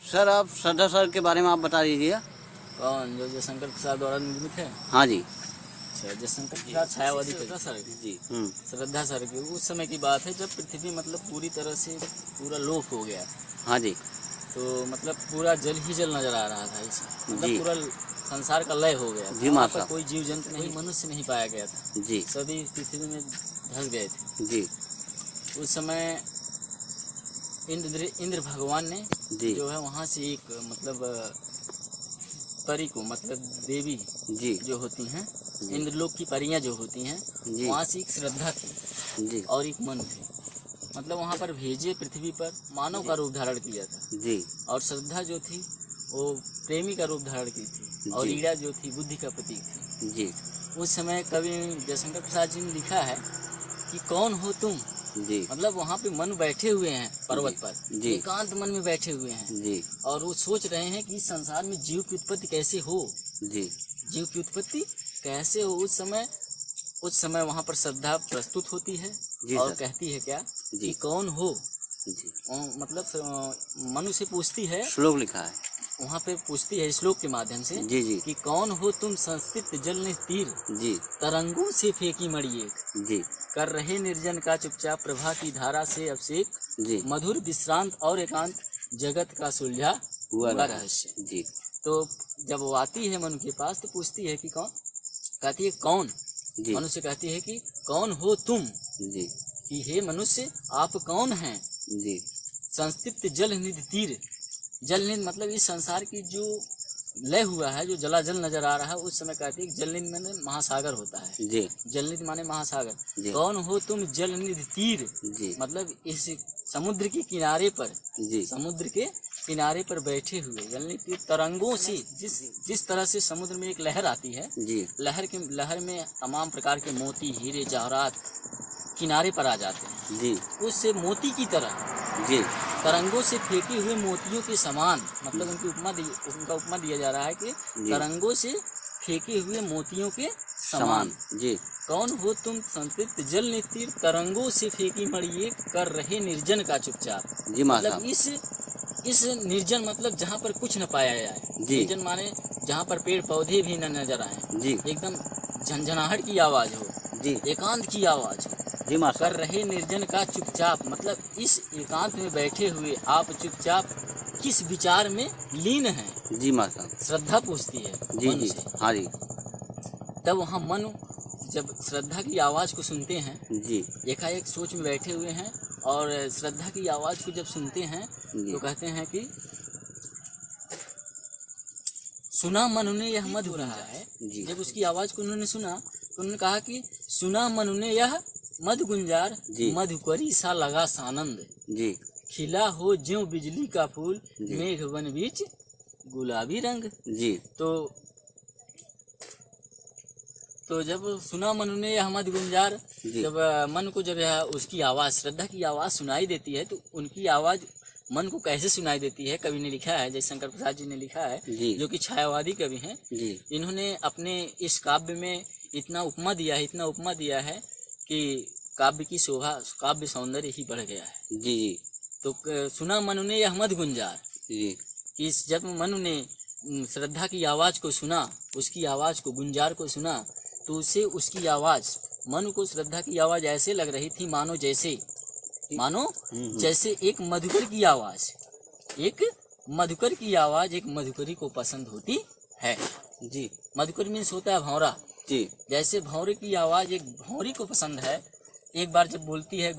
Sir आप श्रद्धा sir के बारे में आप बता दीजिए। कौन, जो जयशंकर प्रसाद द्वारा निर्मित है? हाँ जी। अच्छा, जयशंकर प्रसाद छायावादी श्रद्धा सर की। श्रद्धा सर की उस समय की बात है जब पृथ्वी मतलब पूरी तरह से पूरा लोप हो गया। हाँ जी। तो मतलब पूरा जल ही जल नजर आ रहा था इसमें, मतलब पूरा संसार का लय हो गया। जी माता। कोई जीव जंतु नहीं, मनुष्य नहीं पाया गया था जी। सभी पृथ्वी में धंस गए थे जी। उस समय इंद्र भगवान ने जो है वहाँ से एक मतलब परी को, मतलब देवी जी जो होती हैं, इंद्रलोक की परियां जो होती हैं, वहाँ से एक श्रद्धा थी जी और एक मन थे, मतलब वहाँ पर भेजे पृथ्वी पर मानव का रूप धारण किया था जी। और श्रद्धा जो थी वो प्रेमी का रूप धारण की थी और ईड़ा जो थी बुद्धि का प्रतीक थी जी। उस समय कवि जयशंकर प्रसाद जी ने लिखा है कि कौन हो तुम जी। मतलब वहाँ पे मन बैठे हुए हैं पर्वत पर, एकांत मन में बैठे हुए हैं जी। और वो सोच रहे हैं कि इस संसार में जीव की उत्पत्ति कैसे हो। जी। जीव की उत्पत्ति कैसे हो। उस समय वहाँ पर श्रद्धा प्रस्तुत होती है और कहती है क्या कि कौन हो जी। मतलब मनुष्य पूछती है, श्लोक लिखा है वहाँ पे, पूछती है श्लोक के माध्यम से जी जी कि कौन हो तुम संस्कृत जल ने तीर जी, तरंगों से फेंकी मड़ी एक जी, कर रहे निर्जन का चुपचाप प्रभा की धारा से अभिषेक जी, मधुर विश्रांत और एकांत जगत का सुलझा हुआ रहस्य जी। तो जब वो आती है मनु के पास तो पूछती है कि कौन, कहती है कौन जी, मनुष्य कहती है कि कौन हो तुम जी, कि हे मनुष्य आप कौन हैं जी। संस्कृत जल निधि तीर, जल निधि मतलब इस संसार की जो लय हुआ है, जो जलाजल नजर आ रहा है, उस समय कहती है जल निधि माने महासागर होता है जी, जल निधि माने महासागर। कौन हो तुम जल निधि तीर जी, मतलब इस समुद्र के किनारे पर जी, समुद्र के किनारे पर बैठे हुए जल निधि तरंगों से, जिस तरह से समुद्र में एक लहर आती है जी, लहर में तमाम प्रकार के मोती हीरे जवाहरात किनारे पर आ जाते हैं जी, उससे मोती की तरह जी, तरंगों से फेंके हुए मोतियों के समान, मतलब उनका उपमा दिया जा रहा है कि तरंगों से फेंके हुए मोतियों के समान जी। कौन हो तुम संस्कृत जल ने तीर, तरंगों से फेंकी मड़िए कर रहे निर्जन का चुपचाप जी। मतलब इस निर्जन मतलब जहाँ पर कुछ न पाया जाए, निर्जन माने जहाँ पर पेड़ पौधे भी न नजर आए जी, एकदम झंझनाहट की आवाज हो जी, एकांत की आवाज हो जी, कर रहे निर्जन का चुपचाप, मतलब इस एकांत में बैठे हुए आप चुपचाप किस विचार में लीन हैं जी माता, श्रद्धा पूछती है जी जी हाँ जी। तब वहाँ मनु जब श्रद्धा की आवाज को सुनते हैं जी, एकाएक सोच में बैठे हुए हैं और श्रद्धा की आवाज को जब सुनते हैं तो कहते हैं कि सुना मनु ने यह मधु रहा है जी। जब उसकी आवाज को उन्होंने सुना तो उन्होंने कहा कि सुना मनु ने यह मधु गुंजार मधुकरी सा लगा सानंद जी, खिला हो ज्यों बिजली का फूल मेघ वन बीच गुलाबी रंग जी। तो जब सुना मनु ने यह मधु गुंजार, जब मन को जब उसकी आवाज, श्रद्धा की आवाज सुनाई देती है तो उनकी आवाज मन को कैसे सुनाई देती है, कवि ने लिखा है, जयशंकर प्रसाद जी ने लिखा है जो कि छायावादी कवि हैं, इन्होंने अपने इस काव्य में इतना उपमा दिया है कि काव्य की शोभा, काव्य सौंदर्य ही बढ़ गया है जी जी। तो सुना मनु ने यह मधु गुंजार जी, कि जब मनु ने श्रद्धा की आवाज को सुना, उसकी आवाज को, गुंजार को सुना, तो उसे उसकी आवाज, मनु को श्रद्धा की आवाज ऐसे लग रही थी मानो जैसे एक मधुकर की आवाज, एक मधुकरी को पसंद होती है जी। मधुकर मीन्स होता है भौरा जी, जैसे भौरे की आवाज एक भौरी को पसंद है, एक बार जब बोलती है